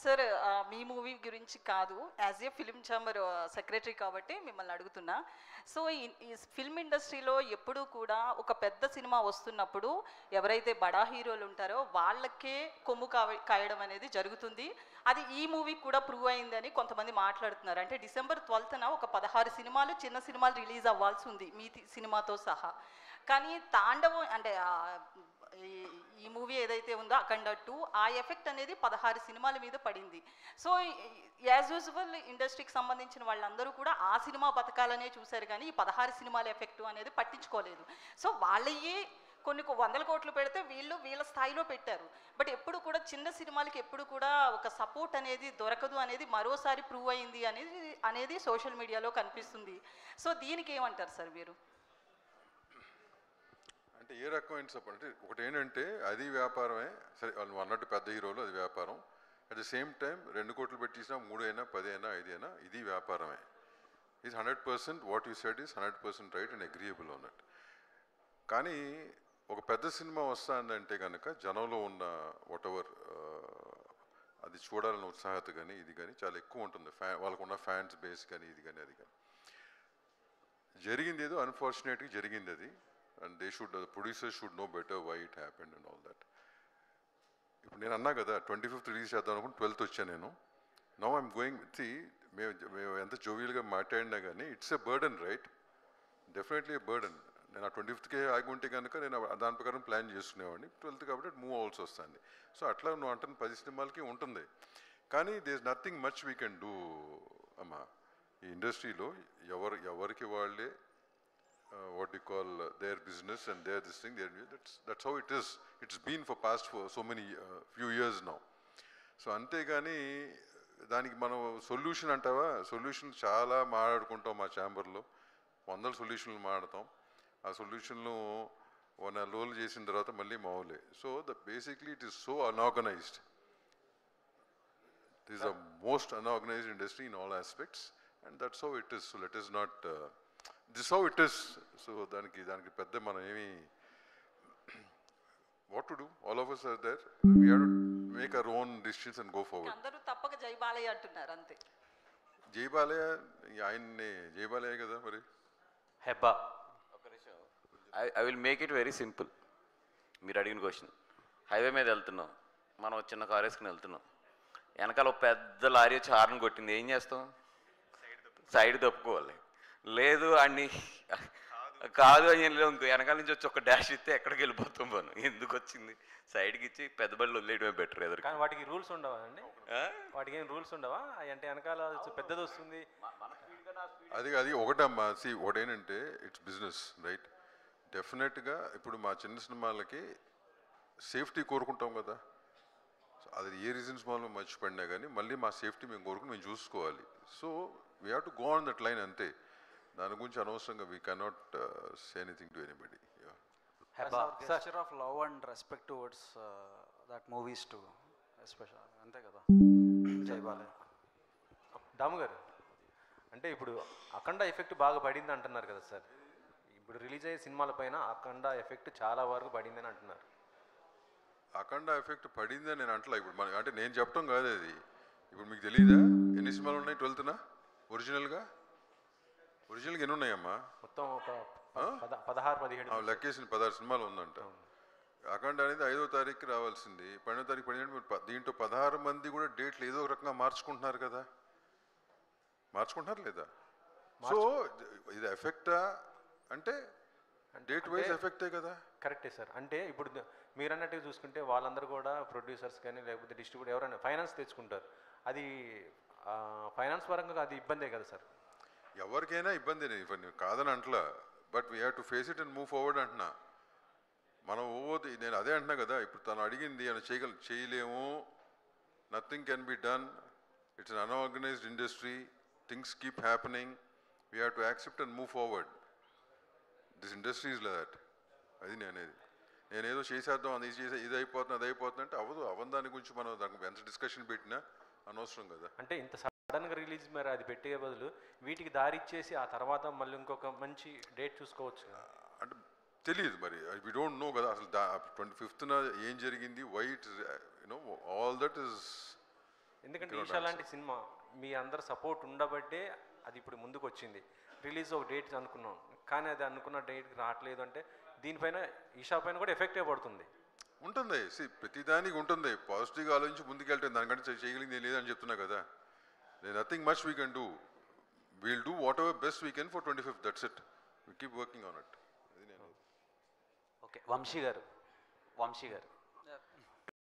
Sir మీ movie గురించి కాదు, as a film chamber secretary కాబట్టి మిమ్మల్ని అడుగుతున్నా. సో ఈ ఫిల్మ్ ఇండస్ట్రీలో ఎప్పుడూ కూడా ఒక పెద్ద సినిమా వస్తున్నప్పుడు ఎవరైతే బడా హీరోలు ఉంటారో వాళ్ళకే కొమ్ము కాయడం అనేది జరుగుతుంది. అది ఈ మూవీకి కూడా ప్రూవ్ అయిందని కొంతమంది మాట్లాడుతున్నారు. అంటే డిసెంబర్ 12న ఒక 16 సినిమాలు చిన్న సినిమాలు రిలీజ్ అవ్వాల్సి ఉంది మీ సినిమాతో సహా. కానీ తాండవం అంటే ఈ మూవీ ఏదైతే ఉందో అఖండ 2 ఆ ఎఫెక్ట్ అనేది 16 సినిమాల మీద పడింది. సో యాజ్ యూజువల్ ఇండస్ట్రీకి సంబంధించిన వాళ్ళందరూ కూడా ఆ సినిమా బతకాలనే చూశారు, కానీ ఈ 16 సినిమాల ఎఫెక్ట్ అనేది పట్టించుకోలేదు. సో వాళ్ళయ్యే కొన్ని వందల కోట్లు పెడితే వీళ్ళ స్థాయిలో పెట్టారు. బట్ ఎప్పుడు కూడా చిన్న సినిమాలకి ఎప్పుడు కూడా ఒక సపోర్ట్ అనేది దొరకదు అనేది మరోసారి ప్రూవ్ అయింది అనేది సోషల్ మీడియాలో కనిపిస్తుంది. సో దీనికి ఏమంటారు సార్ మీరు? అంటే ఏ రకమైన సపోర్ట్ అంటే ఒకటి ఏంటంటే అది వ్యాపారమే, సరే వాళ్ళు అన్నట్టు పెద్ద హీరోలు అది వ్యాపారం. అట్ ద సేమ్ టైం 2 కోట్లు పెట్టించినా 3 అయినా 10 అయినా 5 అయినా ఇది వ్యాపారమే. Is 100% what you said is 100% right and agreeable అన్నట్టు. కానీ ఒక పెద్ద సినిమా వస్తుందంటే కనుక జనంలో ఉన్న వాట్ ఎవర్ అది చూడాలన్న ఉత్సాహత కానీ ఇది కానీ చాలా ఎక్కువ ఉంటుంది. వాళ్ళకున్న ఫ్యాన్స్ బేస్ కానీ ఇది కానీ అది కానీ. జరిగింది ఏదో అన్ఫార్చునేట్గా జరిగింది అది. And the producers should know better why it happened and all that. ఇప్పుడు నేను అన్నా కదా 25th రిలీజ్ చేద్దాం అనుకుంటే 12th వచ్చాను నేను. నౌ ఐఎమ్ గోయింగ్ మేము ఎంత జోవియల్గా మాట్లాడినా కానీ it's a burden, right? Definitely a burden. నేను ఆ 25th ఆగి ఉంటే కనుక నేను దాని ప్రకారం ప్లాన్ చేసుకునేవాడిని. 12th కాబట్టి మూవ్ అవ్వాల్సి వస్తుంది. సో అట్లా నువ్వు అంటున్న 10 సినిమాలకి ఉంటుంది. కానీ there is nothing much we can do అమ్మా. ఈ ఇండస్ట్రీలో ఎవరికి వాళ్ళే what you call their business and their this thing, that's how it is. It's been for past for so many few years now. So అంతేగాని దానికి మనం solution అంటావా? Solution చాలా మాట్లాడుకుంటాం మా ఛాంబర్లో, 100 సొల్యూషన్లు మాట్లాడతాం. ఆ సొల్యూషన్లు 1 నెల రోజులు చేసిన తర్వాత మళ్ళీ మావులే. So basically it is so unorganised. It is the most unorganised industry in all aspects and that's how it is. So let is not this how it is. So దానికి పెద్ద మనం ఏమి what to do, all of us are there, we have to make our own decisions and go forward. అందరూ తప్పక జై బాలయ్య అంటున్నారు అంతే. జై బాలయ్య ఆయన్ని జై బాలయ్య కదా మరి హెబ్బా. ఒక నిమిషం, I will make it very simple. మీరు అడిగిన క్వశ్చన్, హైవే మీద వెళ్తున్నాం, మనం చిన్న కారు వేసుకుని వెళ్తున్నాం, వెనకాల ఒక పెద్ద లారీ వచ్చి హార్న్ కొట్టింది, ఏం చేస్తాం? సైడ్ తప్పుకోవాలి. లేదు అన్ని కాదు అని ఇంకో వెనకాల నుంచి వచ్చి ఒక డాష్ ఇస్తే ఎక్కడికి వెళ్ళిపోతాం మనం. ఎందుకు వచ్చింది? సైడ్కి ఇచ్చి పెద్ద బళ్ళు వదిలేయడమే బెటర్. ఎదురు కానీ వాటికి రూల్స్ ఉండవా అండి? వాటికి ఏం రూల్స్ ఉండవా? అంటే వెనకాల పెద్దది వస్తుంది అది ఒకటమ్మా. ఒకటేంటంటే ఇట్స్ బిజినెస్, రైట్? డెఫినెట్గా ఇప్పుడు మా చిన్న సినిమాలకి సేఫ్టీ కోరుకుంటాం కదా. అది ఏ రీజన్స్ మనం మర్చిపడినా కానీ మళ్ళీ మా సేఫ్టీ మేము కోరుకుని మేము చూసుకోవాలి. So we have to go on that line అంతే. దాని గురించి అనవసరంగా we cannot say anything to anybody. gesture of love and respect towards that movies too, especially అంతే కదా. జై బాలయ్య. దాము గారు, అంటే ఇప్పుడు అఖండ ఎఫెక్ట్ బాగా పడింది అంటున్నారు కదా సార్. ఇప్పుడు రిలీజ్ అయ్యే సినిమాల పైన అఖండ ఎఫెక్ట్ చాలా వరకు పడిందని అంటున్నారు. అఖండ ఎఫెక్ట్ పడిందని నేను అంటలా. ఇప్పుడు అంటే నేను చెప్పడం కాదు అది. ఇప్పుడు మీకు తెలీదా ఎన్ని సినిమాలు ఉన్నాయి 12th ఒరిజినల్గా ఎన్ని ఉన్నాయమ్మా? మొత్తం ఒక 16-17 లెక్కేసిన 16 సినిమాలు ఉందంట. అఖండ అనేది 5వ తారీఖుకి రావాల్సింది, 12వ తారీఖు పడినట్టు. దీంట్లో 16 మంది కూడా డేట్లు ఏదో ఒక రకంగా మార్చుకుంటున్నారు కదా. మార్చుకుంటున్నారు లేదా? సో ఇది ఎఫెక్టా అంటే డేట్ వైజ్ ఎఫెక్టే కదా. కరెక్టే సార్. అంటే ఇప్పుడు మీరు అన్నట్టుగా చూసుకుంటే వాళ్ళందరూ కూడా ప్రొడ్యూసర్స్ కానీ లేకపోతే డిస్ట్రిబ్యూటర్ ఎవరైనా ఫైనాన్స్ తెచ్చుకుంటారు. అది ఫైనాన్స్ పరంగా అది ఇబ్బందే కదా సార్. ఎవరికైనా ఇబ్బంది కాదని అంటలా. But we have to face it and move forward అంటున్నా. మనం నేను అదే అంటున్నా కదా. ఇప్పుడు తను అడిగింది అని చేయలేము, nothing can be done, it's an unorganised industry, things keep happening, we have to accept and move forward. This industry is like that. అది నేనేదో చేసేద్దాం, ఇది అయిపోతుంది అది అయిపోతుంది అంటే అవ్వదు. దాని గురించి మనం దానికి ఎంత డిస్కషన్ పెట్టినా అనవసరం కదా. అంటే ఇంత సడన్గా రిలీజ్ మరి అది పెట్టే బదులు వీటికి దారి ఇచ్చేసి ఆ తర్వాత మళ్ళీ ఇంకొక మంచి డేట్ చూసుకోవచ్చు అంటే తెలియదు మరి. వి డోంట్ నో కదా అసలు 25th ఏం జరిగింది, why it you know all that is అంటే ఈషా లాంటి సినిమా మీ అందరు సపోర్ట్ ఉండబట్టే అది ఇప్పుడు ముందుకు వచ్చింది. రిలీజ్ ఒక డేట్ అనుకున్నాం, కానీ అది అనుకున్న డేట్కి రావట్లేదు అంటే దీనిపైన ఈషా పైన కూడా ఎఫెక్టే పడుతుంది. ఉంటుంది. ప్రతిదానికి ఉంటుంది. పాజిటివ్గా ఆలోచించి ముందుకెళ్తే దానికంటే చేయగలిగింది ఏం లేదని చెప్తున్నా కదా. Nothing much we can do. We'll do whatever best we can for 25th. That's it. We keep working on it. Okay, Vamshi గారు